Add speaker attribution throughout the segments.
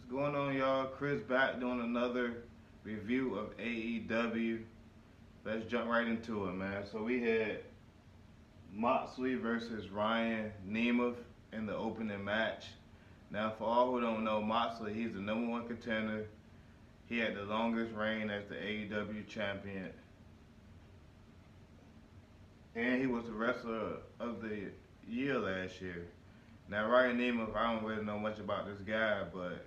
Speaker 1: going on, y'all? Chris back doing another review of AEW. Let's jump right into it, man. So we had Moxley versus Ryan Nemeth in the opening match. Now, for all who don't know, Moxley, he's the number one contender. He had the longest reign as the AEW champion, and he was the wrestler of the year last year. Now, Ryan Nemeth, I don't really know much about this guy, but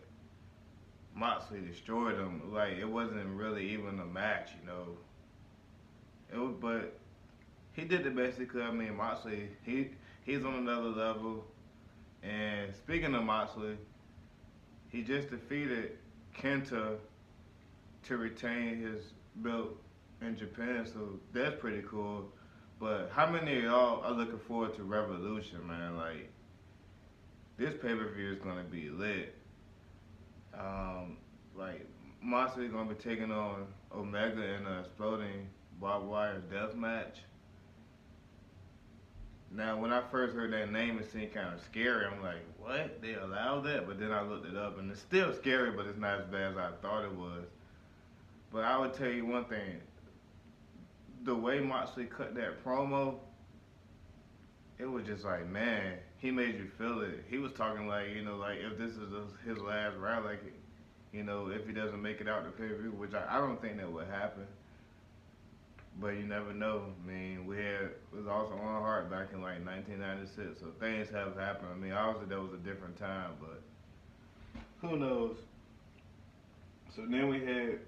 Speaker 1: Moxley destroyed him. Like, it wasn't really even a match, you know. But he did the best he could. I mean, Moxley, he's on another level. And speaking of Moxley, he just defeated Kenta to retain his belt in Japan, so that's pretty cool. But how many of y'all are looking forward to Revolution, man? Like, this pay-per-view is gonna be lit. Like, Moxley gonna be taking on Omega in an exploding barbed wire death match. Now, when I first heard that name, it seemed kind of scary. I'm like, what? They allow that? But then I looked it up, and it's still scary, but it's not as bad as I thought it was. But I would tell you one thing. The way Moxley cut that promo, it was just like, man, he made you feel it. He was talking like, like if this is his last ride, like, if he doesn't make it out the pay-per-view, which I don't think that would happen. But you never know. I mean, it was also on Hart back in like 1996, so things have happened. I mean, obviously that was a different time, but who knows? So then we had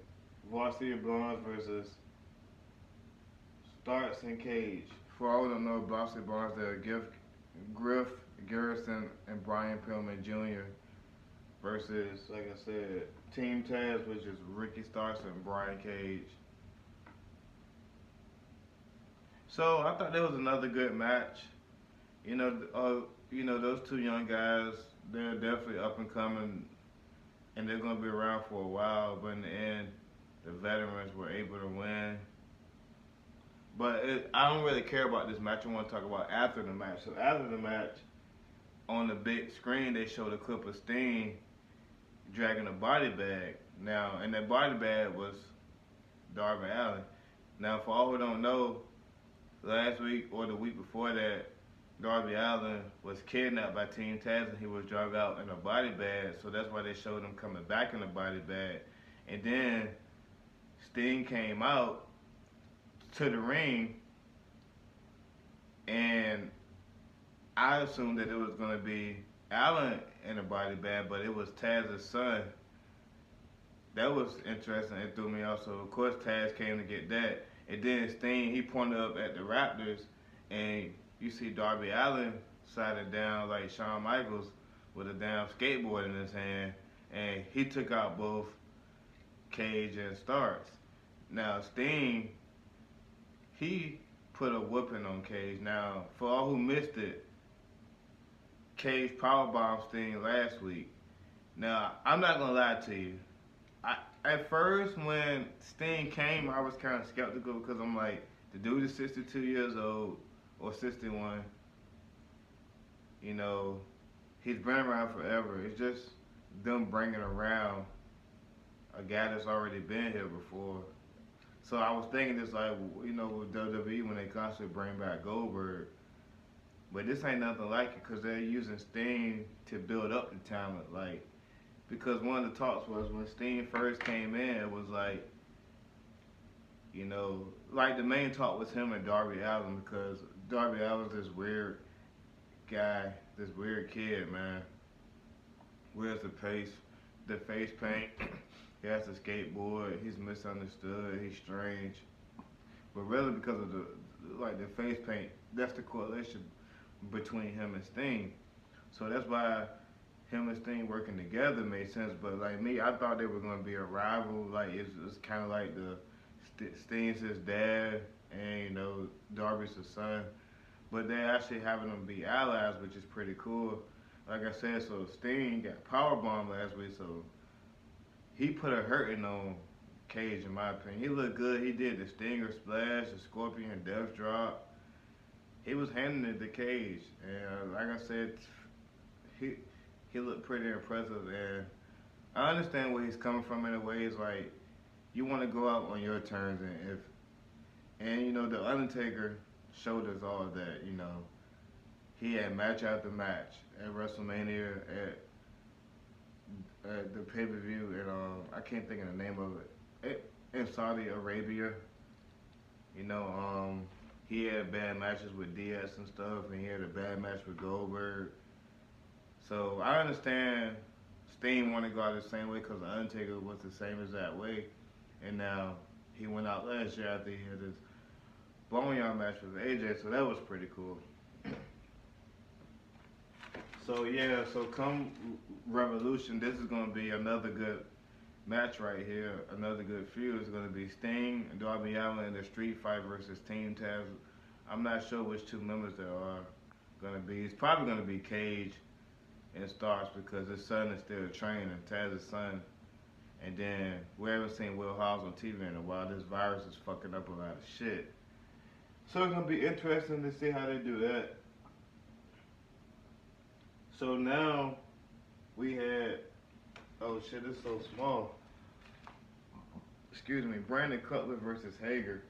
Speaker 1: Varsity Blondes versus Starks and Cage. For all who don't know, Varsity Blondes, they're Griff Garrison and Brian Pillman Jr. versus, like I said, Team Taz, which is Ricky Starks and Brian Cage. So I thought that was another good match. Those two young guys, they're definitely up and coming, and they're gonna be around for a while. But in the end, the veterans were able to win. But I don't really care about this match. I want to talk about after the match. So after the match, on the big screen, they showed a clip of Sting dragging a body bag. Now, and that body bag was Darby Allin. Now, for all who don't know, last week or the week before that, Darby Allin was kidnapped by Team Taz and he was dragged out in a body bag. So that's why they showed him coming back in a body bag. And then Sting came out to the ring, and I assumed that it was going to be Allin in a body bag, but it was Taz's son. That was interesting. It threw me off. So, of course, Taz came to get that. And then Sting, he pointed up at the Raptors, and you see Darby Allin sliding down like Shawn Michaels with a damn skateboard in his hand, and he took out both Cage and Starks. Now, Sting, he put a whooping on Cage. Now, for all who missed it, Cage powerbombed Sting last week. Now, I'm not going to lie to you. At first, when Sting came, I was kind of skeptical because I'm like, the dude is 62 years old, or 61. He's been around forever. It's just them bringing around a guy that's already been here before. So I was thinking this like, with WWE when they constantly bring back Goldberg. But this ain't nothing like it because they're using Sting to build up the talent. Like, because one of the talks was when Sting first came in, it was like, like the main talk was him and Darby Allin because Darby Allin's this weird guy, this weird kid, man. Wears the face paint. He has a skateboard. He's misunderstood. He's strange. But really because of the face paint, that's the correlation between him and Sting. So that's why him and Sting working together made sense. But like me, I thought they were gonna be a rival. Like it's kind of like Sting's his dad, and Darby's his son. But they're actually having them be allies, which is pretty cool. Like I said, so Sting got powerbombed last week, so he put a hurting on Cage, in my opinion. He looked good. He did the Stinger Splash, the Scorpion Death Drop. He was handing it to Cage, and like I said, he looked pretty impressive. And I understand where he's coming from in a way. It's like you want to go out on your terms, and you know the Undertaker showed us all that. You know he had match after match at WrestleMania, at the pay per view, and I can't think of the name of in Saudi Arabia. You know, he had bad matches with Diaz and stuff, and he had a bad match with Goldberg. So I understand Steen want to go out the same way because the Undertaker was the same as that way, and now he went out last year after he had this boneyard match with AJ, so that was pretty cool. So yeah, so come Revolution, this is gonna be another good match right here. Another good feud is gonna be Sting and Darby Allin in the street fight versus Team Taz. I'm not sure which two members there are gonna be. It's probably gonna be Cage and Starks because his son is still training, Taz's son. And then we haven't seen Will Hobbs on TV in a while. This virus is fucking up a lot of shit. So it's gonna be interesting to see how they do that. So now we had, oh shit, it's so small. Excuse me, Brandon Cutler versus Hager.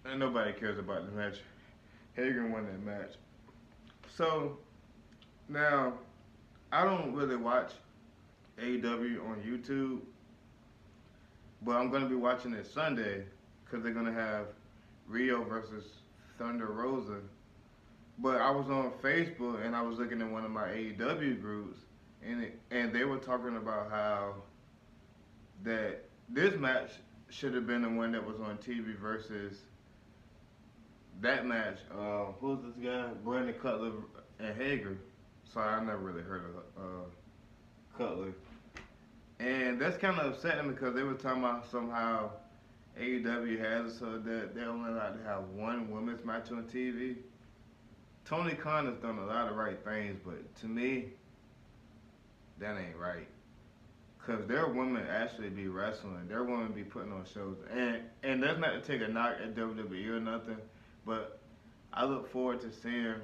Speaker 1: And nobody cares about the match. Hager won that match. So now I don't really watch AEW on YouTube, but I'm gonna be watching it Sunday because they're gonna have Rio versus Thunder Rosa. But I was on Facebook and I was looking at one of my AEW groups, and they were talking about how that this match should have been the one that was on TV versus that match. Who's this guy? Brandon Cutler and Hager. So I never really heard of Cutler. And that's kind of upsetting because they were talking about somehow AEW has it so that they're only allowed to have one women's match on TV. Tony Khan has done a lot of right things, but to me, that ain't right. Because their women actually be wrestling. Their women be putting on shows. And that's not to take a knock at WWE or nothing, but I look forward to seeing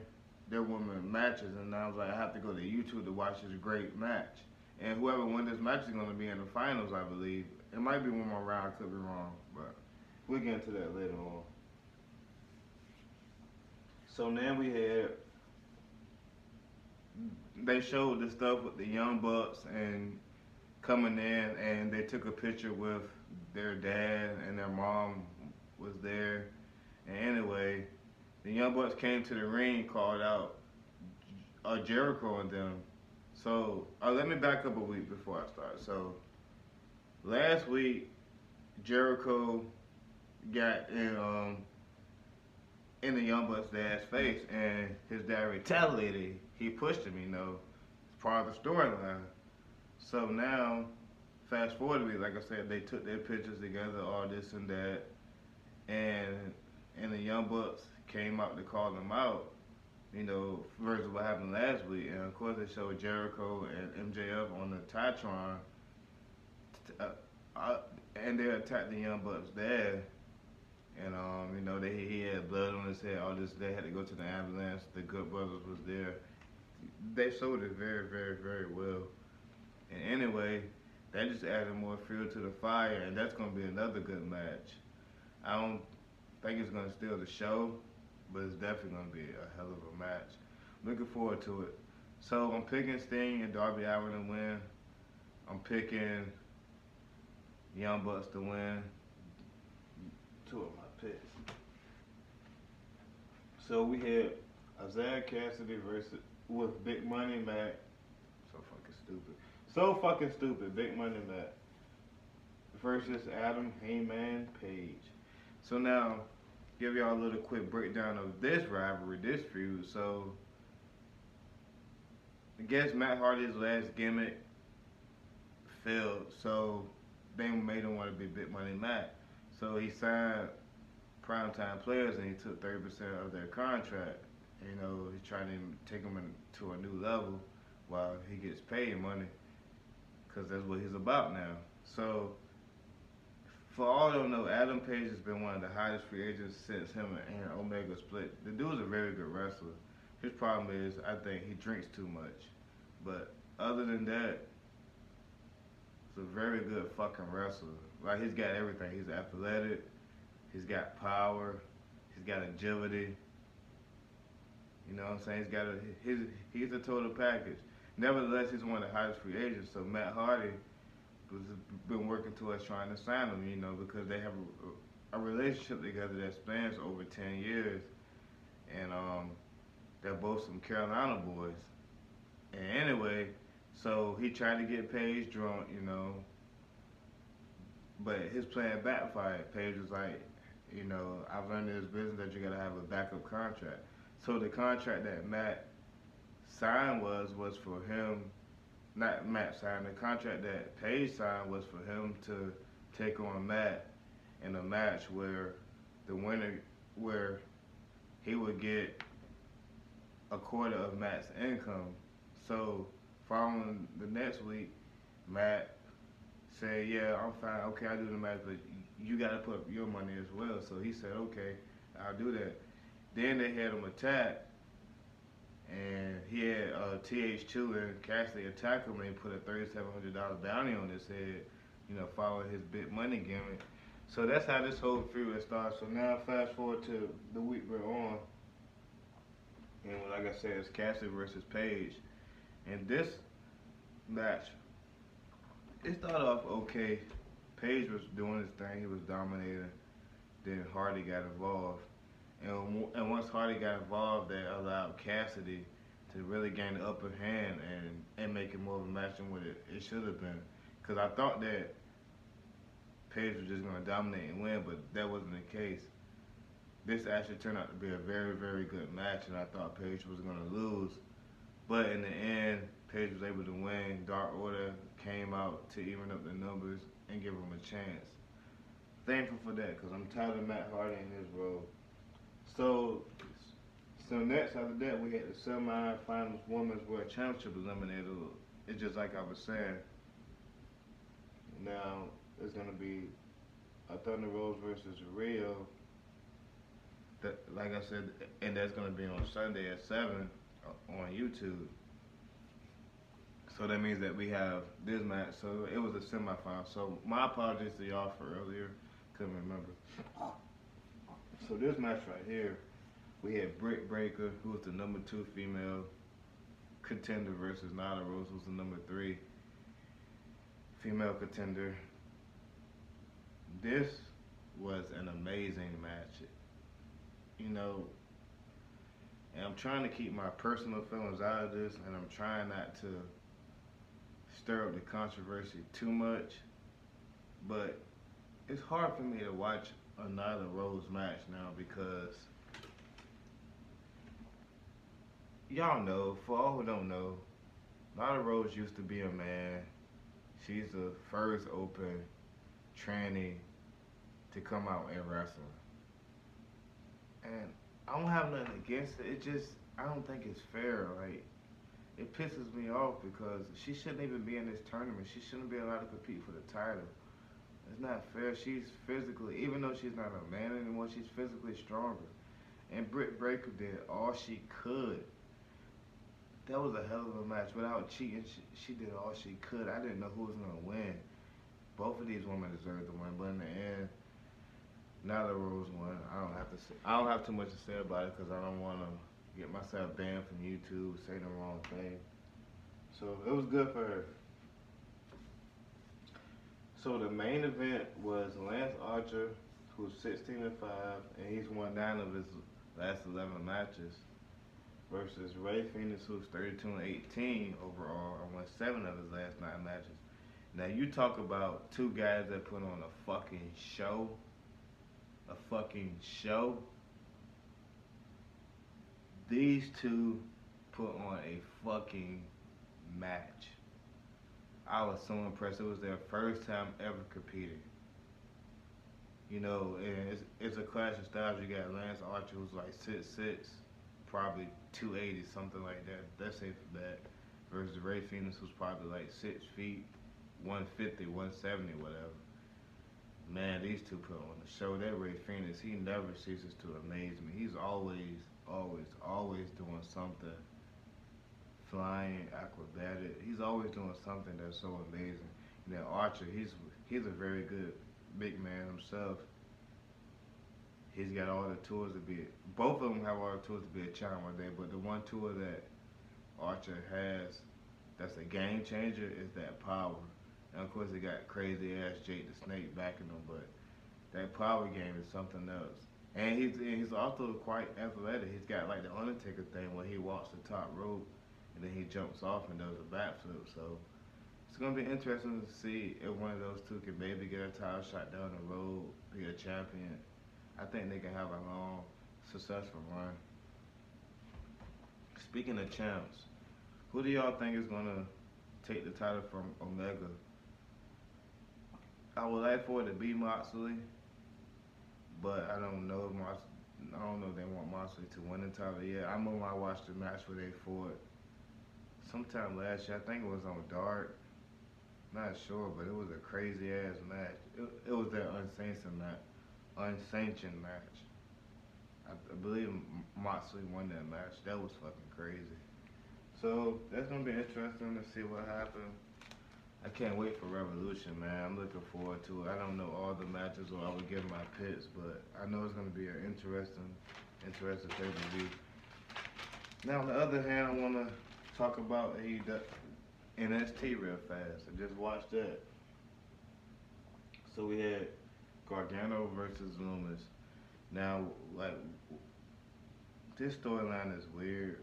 Speaker 1: their women matches. And I was like, I have to go to YouTube to watch this great match. And whoever wins this match is going to be in the finals, I believe. It might be one more round, I could be wrong, but we'll get into that later on. So now they showed the stuff with the Young Bucks and coming in, and they took a picture with their dad and their mom was there. And anyway, the Young Bucks came to the ring, called out Jericho and them. So let me back up a week before I start. So last week, Jericho got in the Young Bucks' dad's face, and his dad retaliated. He pushed him, you know. It's part of the storyline. So now, fast forward a week, like I said, they took their pictures together, all this and that, and the Young Bucks came out to call them out, you know, versus what happened last week. And of course, they showed Jericho and MJF on the Titron, and they attacked the Young Bucks' dad. And you know, he had blood on his head. All this, they had to go to the ambulance. The Good Brothers was there. They showed it very, very, very well. And anyway, that just added more fuel to the fire, and that's gonna be another good match. I don't think it's gonna steal the show, but it's definitely gonna be a hell of a match. Looking forward to it. So I'm picking Sting and Darby Allin to win. I'm picking Young Bucks to win. Two of my picks. So we had Isaiah Cassidy with Big Money Mac. So fucking stupid. Big Money Mac versus Adam Heyman Paige. So now, give y'all a little quick breakdown of this rivalry, this feud. So I guess Matt Hardy's last gimmick failed, so they made him want to be Big Money Mac. So he signed primetime players and he took 30% of their contract. You know, he's trying to take them to a new level while he gets paid money because that's what he's about now. So, for all don't know, Adam Page has been one of the hottest free agents since him and Omega split. The dude's a very good wrestler. His problem is, I think he drinks too much. But other than that, He's a very good fucking wrestler. Like he's got everything. He's athletic. He's got power. He's got agility. You know what I'm saying? He's a total package. Nevertheless, he's one of the hottest free agents. So Matt Hardy was been working towards trying to sign him. You know, because they have a relationship together that spans over 10 years, and they're both some Carolina boys. And anyway, so he tried to get Paige drunk, you know, but his plan backfired. Paige was like, you know, I've learned in this business that you gotta have a backup contract. So the contract that Matt signed was for him, not Matt signed, the contract that Paige signed was for him to take on Matt in a match where the winner, where he would get a quarter of Matt's income. So following the next week, Matt said, yeah, I'm fine, okay, I'll do the match, but you gotta put up your money as well. So he said, okay, I'll do that. Then they had him attack, and he had TH2 and Cassidy attack him, and he put a $3,700 bounty on his head, you know, following his big money gimmick. So that's how this whole feud starts. So now fast forward to the week we're on, and like I said, it's Cassidy versus Paige. And this match, it started off okay. Paige was doing his thing, he was dominating. Then Hardy got involved. And once Hardy got involved, that allowed Cassidy to really gain the upper hand and make it more of a match than what it should have been. Because I thought that Paige was just going to dominate and win, but that wasn't the case. This actually turned out to be a very, very good match, and I thought Paige was going to lose. But in the end, Paige was able to win. Dark Order came out to even up the numbers and give him a chance. Thankful for that, because I'm tired of Matt Hardy in his role. So next after that, we had the semi-finals Women's World Championship eliminated. It's just like I was saying. Now, it's going to be a Thunder Rose versus Rio. That, like I said, and that's going to be on Sunday at 7 on YouTube. So that means that we have this match. So it was a semifinal. So my apologies to y'all for earlier. Couldn't remember. So this match right here, we had Brickbreaker, who was the number 2 female contender, versus Nyla Rose, who's the number 3 female contender. This was an amazing match. You know, and I'm trying to keep my personal feelings out of this, and I'm trying not to stir up the controversy too much, but it's hard for me to watch a Nyla Rose match now because y'all know, for all who don't know, Nyla Rose used to be a man. She's the first open tranny to come out and wrestle. And I don't have nothing against it. It just, I don't think it's fair. Like, it pisses me off because she shouldn't even be in this tournament. She shouldn't be allowed to compete for the title. It's not fair. She's physically, even though she's not a man anymore, she's physically stronger. And Britt Baker did all she could. That was a hell of a match. Without cheating, she did all she could. I didn't know who was going to win. Both of these women deserved to win, but in the end, Nyla Rose won. I don't have too much to say about it because I don't want to get myself banned from YouTube, say the wrong thing. So it was good for her. So the main event was Lance Archer, who's 16-5, and he's won 9 of his last 11 matches, versus Ray Phoenix, who's 32-18 overall, and won 7 of his last 9 matches. Now you talk about 2 guys that put on a fucking show. A fucking show. These 2 put on a fucking match. I was so impressed. It was their first time ever competing. You know, and it's a clash of styles. You got Lance Archer, who's like 6'6", probably 280, something like that. That's safe for that. Versus Ray Phoenix, who's probably like 6 feet, 150, 170, whatever. Man, these 2 put on the show. That Ray Phoenix, he never ceases to amaze me. He's always doing something. Flying, acrobatic. He's always doing something that's so amazing. Now Archer, he's a very good big man himself. He's got all the tools to be. Both of them have all the tools to be a challenger day, but the one tool that Archer has that's a game changer is that power. And of course, he got crazy ass Jake the Snake backing him, but that power game is something else. And he's also quite athletic. He's got like the Undertaker thing where he walks the top rope and then he jumps off and does a backflip. So it's gonna be interesting to see if one of those two can maybe get a title shot down the road, be a champion. I think they can have a long, successful run. Speaking of champs, who do y'all think is gonna take the title from Omega? I would like for it to be Moxley, but I don't know if I don't know if they want Moxley to win the title yet. I remember I watched the match where they fought sometime last year. I think it was on Dark. Not sure, but it was a crazy ass match. It was that unsanctioned match. I believe Moxley won that match. That was fucking crazy. So that's gonna be interesting to see what happens. I can't wait for Revolution, man. I'm looking forward to it. I don't know all the matches or I would give my picks, but I know it's gonna be an interesting pay-per-view. Now on the other hand, I wanna talk about NXT real fast. I just watched that. So we had Gargano versus Loomis. Now, like, this storyline is weird,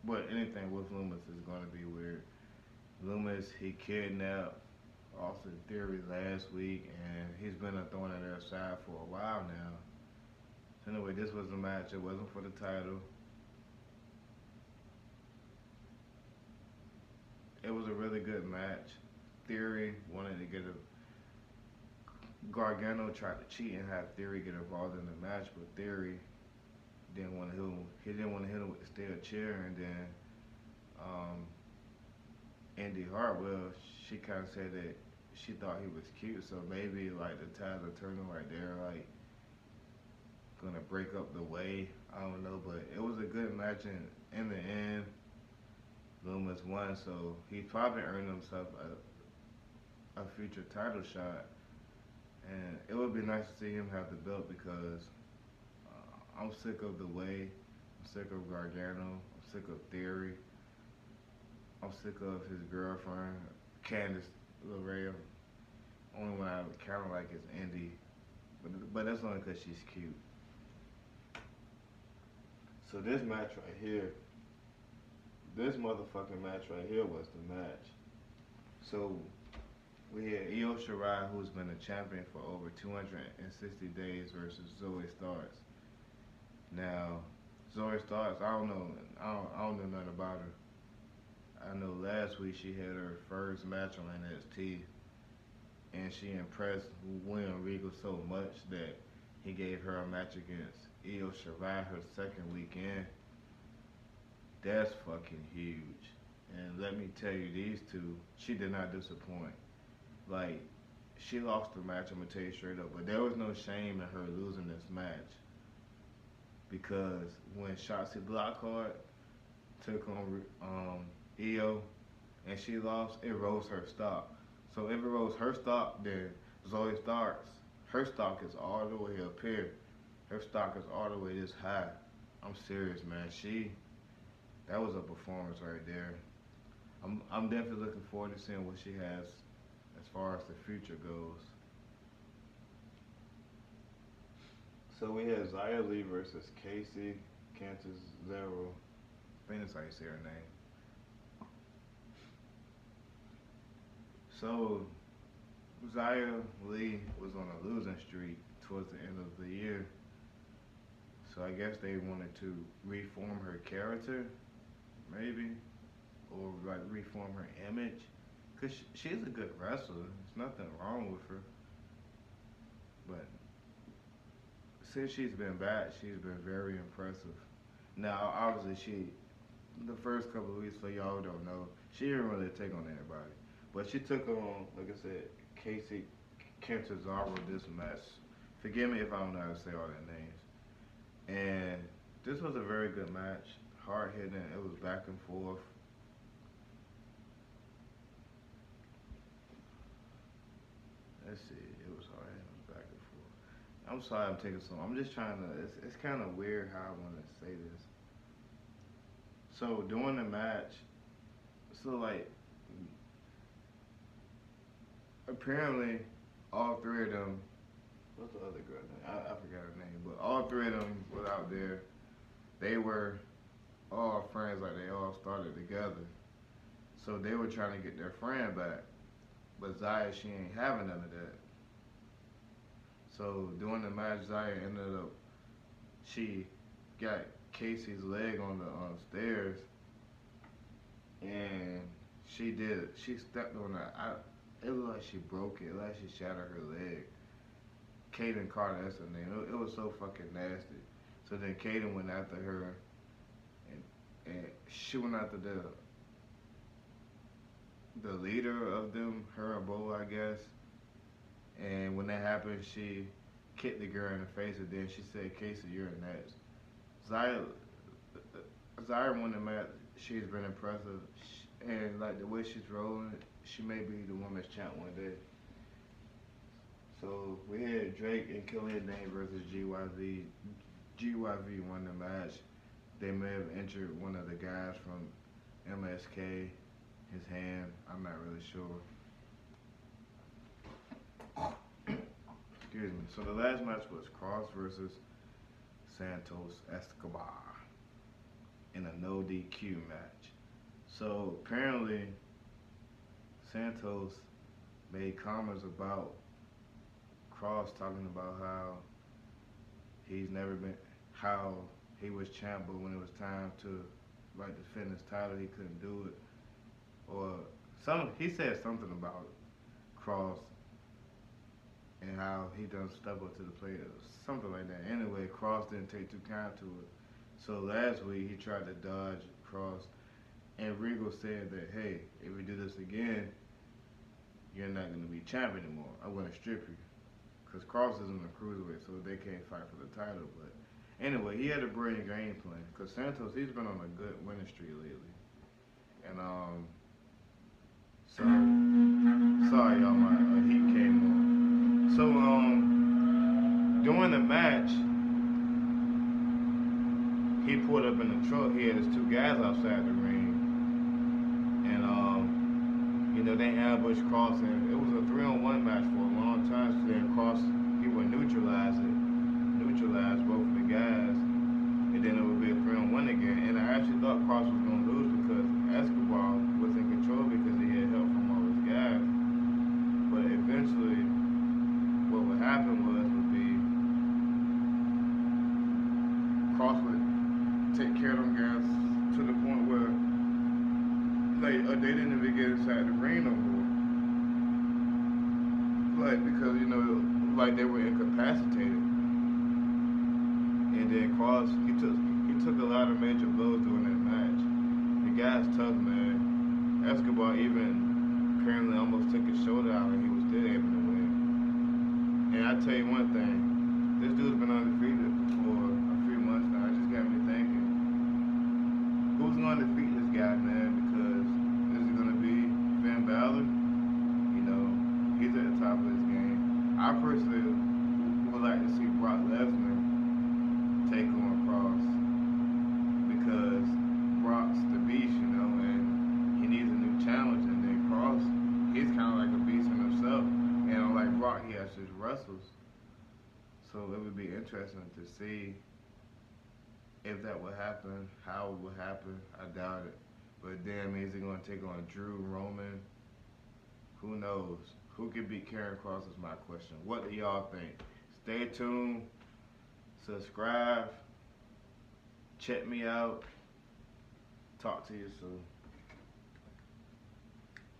Speaker 1: but anything with Loomis is going to be weird. Loomis, he kidnapped Austin Theory last week, and he's been a thorn in their side for a while now. So anyway, this was a match. It wasn't for the title. It was a really good match. Theory wanted to get a Gargano tried to cheat and have Theory get involved in the match, but Theory didn't want to hit him. He didn't want to hit him with the steel chair, and then Indy Hartwell, she kind of said that she thought he was cute, so maybe like the tides are turning, like they're like gonna break up the way. I don't know, but it was a good match, and in the end, Loomis won, so he probably earned himself a future title shot. And it would be nice to see him have the belt because I'm sick of the way, I'm sick of Gargano, I'm sick of Theory, I'm sick of his girlfriend, Candice LeRae. Only one I kind of like is Indy, but that's only because she's cute. So this match right here, this motherfucking match right here was the match. So we had Io Shirai, who's been a champion for over 260 days, versus Zoe Starks. Now, Zoe Starks, I don't know nothing about her. I know last week she had her first match on NXT, and she impressed William Regal so much that he gave her a match against Io Shirai her second weekend. That's fucking huge. And let me tell you, these two, she did not disappoint. Like, she lost the match, I'm gonna tell you straight up, but there was no shame in her losing this match. Because when Shotzi Blackheart took on Io and she lost, it rose her stock. So if it rose her stock, then Zoe Starks, her stock is all the way up here. Her stock is all the way this high. I'm serious, man. That was a performance right there. I'm definitely looking forward to seeing what she has as far as the future goes. So we had Zaya Lee versus Casey Cantazzaro. I think that's how you say her name. So Zaya Lee was on a losing streak towards the end of the year. So I guess they wanted to reform her character, maybe, or like reform her image. Cause she's a good wrestler. There's nothing wrong with her. But since she's been back, she's been very impressive. Now, obviously, the first couple of weeks, for y'all who don't know, she didn't really take on anybody. But she took on, like I said, Casey Cantazzaro this match. Forgive me if I don't know how to say all their names. And this was a very good match. Hard hitting. It was back and forth. let's see. It was hard. It was back and forth. I'm sorry I'm taking so long. I'm just trying to. It's kind of weird how I want to say this. So during the match, so like apparently all three of them. What's the other girl name? I forgot her name, but all three of them were out there. They were all friends, like they all started together. So they were trying to get their friend back. But Zaya, she ain't having none of that. So during the match, Zaya ended up, she got Casey's leg on the stairs, and she stepped on that. It looked like she broke it. It looked like she shattered her leg. Kaden Carter, that's her name. It was so fucking nasty. So then Kaden went after her, and she went after the leader of them, her or Bo, I guess. And when that happened, she kicked the girl in the face, and then she said, "Casey, you're next." Zaya won the match. She's been impressive, and like the way she's rolling, she may be the women's champ one day. So we had Drake and Killian Dane versus GYV. GYV won the match. They may have injured one of the guys from MSK, his hand. I'm not really sure. Excuse me. So the last match was Cross versus Santos Escobar in a no DQ match. So apparently Santos made comments about Cross, talking about how he's never been, how he was champ, but when it was time to like defend his title, he couldn't do it. Or he said something about Cross and how he done step up to the plate or something like that. Anyway, Cross didn't take too kind to it. So last week he tried to dodge Cross, and Regal said that, hey, if we do this again, you're not going to be champ anymore. I'm going to strip you. Because Cross isn't a cruiserweight, so they can't fight for the title. But anyway, he had a brilliant game plan. Because Santos, he's been on a good winning streak lately. And, sorry y'all, my heat came on. So, during the match, he pulled up in the truck. He had his two guys outside the ring. And, they ambushed Cross, and it was a 3-on-1 match for a long time. So then Cross, he would neutralize both of the guys, and then it would be a 3-on-1 again. And I actually thought Cross was going to lose because Escobar was in control because he had help from all his guys. But eventually, what would happen would be Cross would take care of them guys to the point where they didn't even get inside the ring no more. Like, because, like they were incapacitated. And then Cross, he took a lot of major blows during that match. The guy's tough, man. Escobar even apparently almost took his shoulder out and he was still able to win. And I tell you one thing, this dude's been undefeated for a few months now. It just got me thinking, who's going to defeat this guy, man? Because is it going to be Finn Balor? He's at the top of his game. I personally would like to see Brock Lesnar take on Cross because Brock's the beast, and he needs a new challenge. And then Cross, he's kind of like a beast in himself. And unlike Brock, he actually wrestles. So it would be interesting to see if that would happen, how it would happen. I doubt it. But then, is he going to take on Drew, Roman? Who knows? Who can beat Karrion Kross is my question. What do y'all think? Stay tuned. Subscribe. Check me out. Talk to you soon.